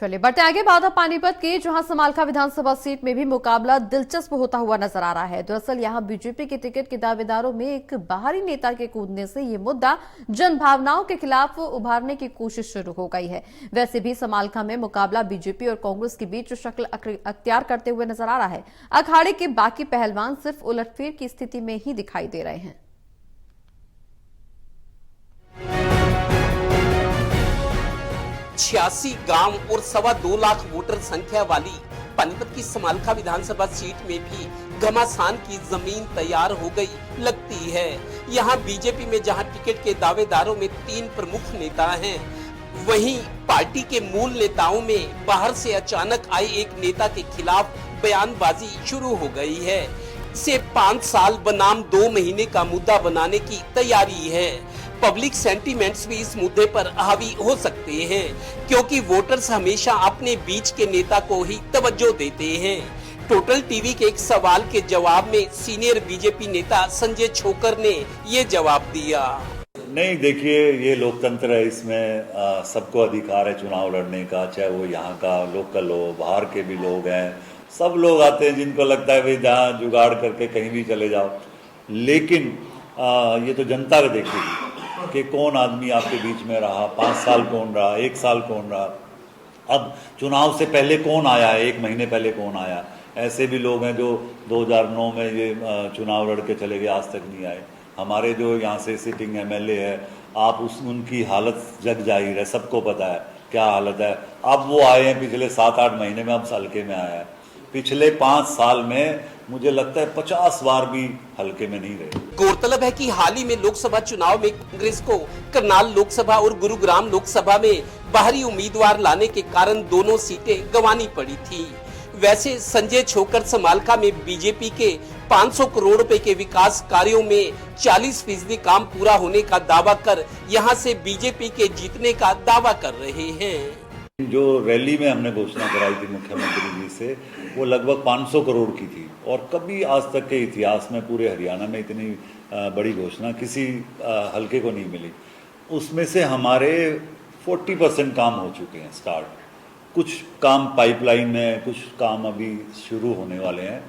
चलिए बढ़ते आगे बात है पानीपत की, जहां समालखा विधानसभा सीट में भी मुकाबला दिलचस्प होता हुआ नजर आ रहा है। दरअसल यहां बीजेपी के टिकट के दावेदारों में एक बाहरी नेता के कूदने से ये मुद्दा जन भावनाओं के खिलाफ उभारने की कोशिश शुरू हो गई है। वैसे भी समालखा में मुकाबला बीजेपी और कांग्रेस के बीच शक्ल अख्तियार करते हुए नजर आ रहा है। अखाड़े के बाकी पहलवान सिर्फ उलटफेर की स्थिति में ही दिखाई दे रहे हैं। 86 गांव और 2.25 लाख वोटर संख्या वाली पानीपत की समालखा विधानसभा सीट में भी घमासान की जमीन तैयार हो गई लगती है। यहां बीजेपी में जहां टिकट के दावेदारों में 3 प्रमुख नेता हैं, वहीं पार्टी के मूल नेताओं में बाहर से अचानक आए एक नेता के खिलाफ बयानबाजी शुरू हो गई है। इसे 5 साल बनाम 2 महीने का मुद्दा बनाने की तैयारी है। पब्लिक सेंटीमेंट्स भी इस मुद्दे पर हावी हो सकते हैं, क्योंकि वोटर्स हमेशा अपने बीच के नेता को ही तवज्जो देते हैं। टोटल टीवी के एक सवाल के जवाब में सीनियर बीजेपी नेता संजय छोकर ने ये जवाब दिया। नहीं, देखिए, ये लोकतंत्र है, इसमें सबको अधिकार है चुनाव लड़ने का, चाहे वो यहाँ का लोकल हो, बाहर के भी लोग हैं, सब लोग आते हैं जिनको लगता है भाई जहाँ जुगाड़ करके कहीं भी चले जाओ। लेकिन ये तो जनता को देखेगी कि कौन आदमी आपके बीच में रहा, 5 साल कौन रहा, 1 साल कौन रहा, अब चुनाव से पहले कौन आया, 1 महीने पहले कौन आया। ऐसे भी लोग हैं जो 2009 में ये चुनाव लड़ के चले गए, आज तक नहीं आए। हमारे जो यहाँ से सिटिंग एमएलए है, आप उनकी हालत जग जाहिर है, सबको पता है क्या हालत है। अब वो आए हैं पिछले 7-8 महीने में, अब हल्के में आया है। पिछले 5 साल में मुझे लगता है 50 बार भी हल्के में नहीं रहे। गौरतलब है कि हाल ही में लोकसभा चुनाव में कांग्रेस को करनाल लोकसभा और गुरुग्राम लोकसभा में बाहरी उम्मीदवार लाने के कारण दोनों सीटें गंवानी पड़ी थी। वैसे संजय छोकर समालखा में बीजेपी के 500 करोड़ रुपए के विकास कार्यों में 40% काम पूरा होने का दावा कर यहां से बीजेपी के जीतने का दावा कर रहे हैं। जो रैली में हमने घोषणा कराई थी मुख्यमंत्री जी से, वो लगभग 500 करोड़ की थी, और कभी आज तक के इतिहास में पूरे हरियाणा में इतनी बड़ी घोषणा किसी हल्के को नहीं मिली। उसमें से हमारे 40% काम हो चुके हैं स्टार्ट, कुछ काम पाइपलाइन में, कुछ काम अभी शुरू होने वाले हैं।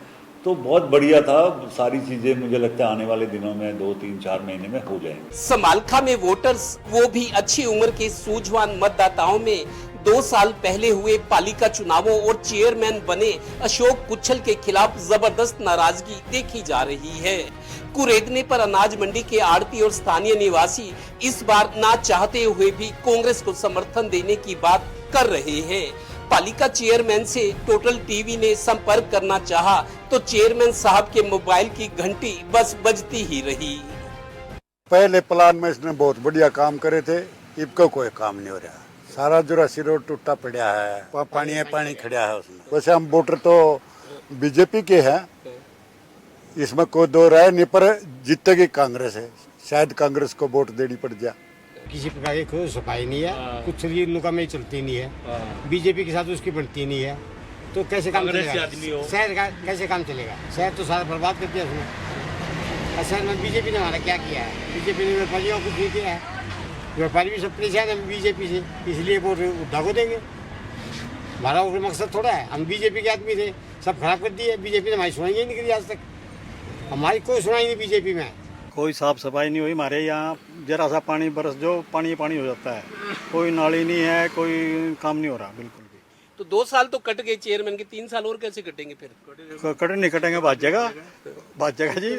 तो बहुत बढ़िया था, सारी चीजें मुझे लगता है आने वाले दिनों में 2-3-4 महीने में हो जाएंगे। समालखा में वोटर्स, वो भी अच्छी उम्र के सूझवान मतदाताओं में 2 साल पहले हुए पालिका चुनावों और चेयरमैन बने अशोक कुच्छल के खिलाफ जबरदस्त नाराजगी देखी जा रही है। कुरेदने पर अनाज मंडी के आड़ती और स्थानीय निवासी इस बार ना चाहते हुए भी कांग्रेस को समर्थन देने की बात कर रहे हैं। पालिका चेयरमैन से टोटल टीवी ने संपर्क करना चाहा तो चेयरमैन साहब के मोबाइल की घंटी बस बजती ही रही। पहले प्लान में इसने बहुत बढ़िया काम करे थे, इबका कोई काम नहीं हो रहा। सारा जुरासी रोड टूटा पड़ा है, पानी खड़ा है उसमें। वैसे हम वोटर तो बीजेपी के हैं, इसमें कोई दो राय नहीं, पर जीतेगी कांग्रेस है। शायद कांग्रेस को वोट देनी पड़ जाए। किसी प्रकार की कोई सफाई नहीं है, कुछ नुका में चलती नहीं है, बीजेपी के साथ उसकी बनती नहीं है, तो कैसे काम चलेगा? शहर का कैसे काम चलेगा? शहर तो सारा बर्बाद कर दिया उसने। शहर में बीजेपी ने हमारा क्या किया है? बीजेपी ने व्यापारियों को कुछ नहीं किया है। व्यापारी भी सब परेशान है बीजेपी से, इसलिए वोट उद्धा को देंगे। हमारा वो मकसद थोड़ा है, हम बीजेपी के आदमी थे, सब खराब कर दिए। बीजेपी ने हमारी सुनाई ही नहीं करी आज तक, हमारी कोई सुनाई नहीं बीजेपी में। कोई साफ सफाई नहीं हुई हमारे यहाँ, जरा सा पानी बरस जो पानी पानी हो जाता है, कोई नाली नहीं है, कोई काम नहीं हो रहा बिल्कुल भी। तो 2 साल तो कट गए चेयरमैन के, 3 साल और कैसे कटेंगे फिर? नहीं कटेंगे, बात जगह जी।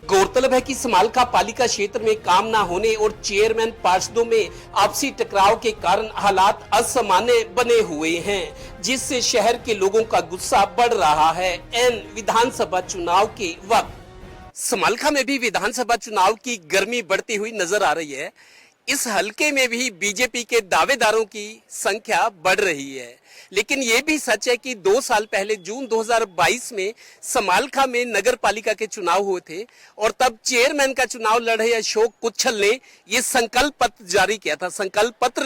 गौरतलब है कि समालखा पालिका क्षेत्र में काम न होने और चेयरमैन पार्षदों में आपसी टकराव के कारण हालात असामान्य बने हुए हैं, जिससे शहर के लोगों का गुस्सा बढ़ रहा है। एन विधानसभा चुनाव के वक्त समालखा में भी विधानसभा चुनाव की गर्मी बढ़ती हुई नजर आ रही है। इस हलके में भी बीजेपी के दावेदारों की संख्या बढ़ रही है, लेकिन ये भी सच है कि 2 साल पहले जून 2022 में समालखा में नगर पालिका के चुनाव हुए थे और तब चेयरमैन का चुनाव लड़े अशोक कुच्छल ने ये संकल्प पत्र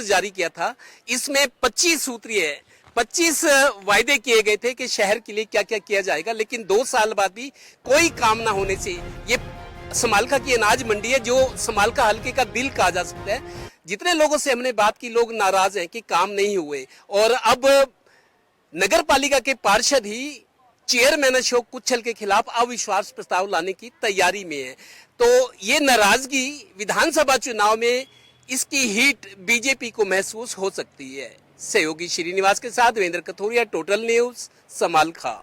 जारी किया था। इसमें 25 सूत्रीय 25 वायदे किए गए थे कि शहर के लिए क्या क्या किया जाएगा, लेकिन 2 साल बाद भी कोई काम ना होने से ये समालखा की अनाज मंडी है, जो समालखा हल्के का दिल कहा जा सकता है, जितने लोगों से हमने बात की, लोग नाराज हैं कि काम नहीं हुए और अब नगर पालिका के पार्षद ही चेयरमैन अशोक कुच्छल के खिलाफ अविश्वास प्रस्ताव लाने की तैयारी में है। तो ये नाराजगी विधानसभा चुनाव में इसकी हीट बीजेपी को महसूस हो सकती है। सहयोगी श्रीनिवास के साथ देवेंद्र कथोरिया, टोटल न्यूज, समालखा।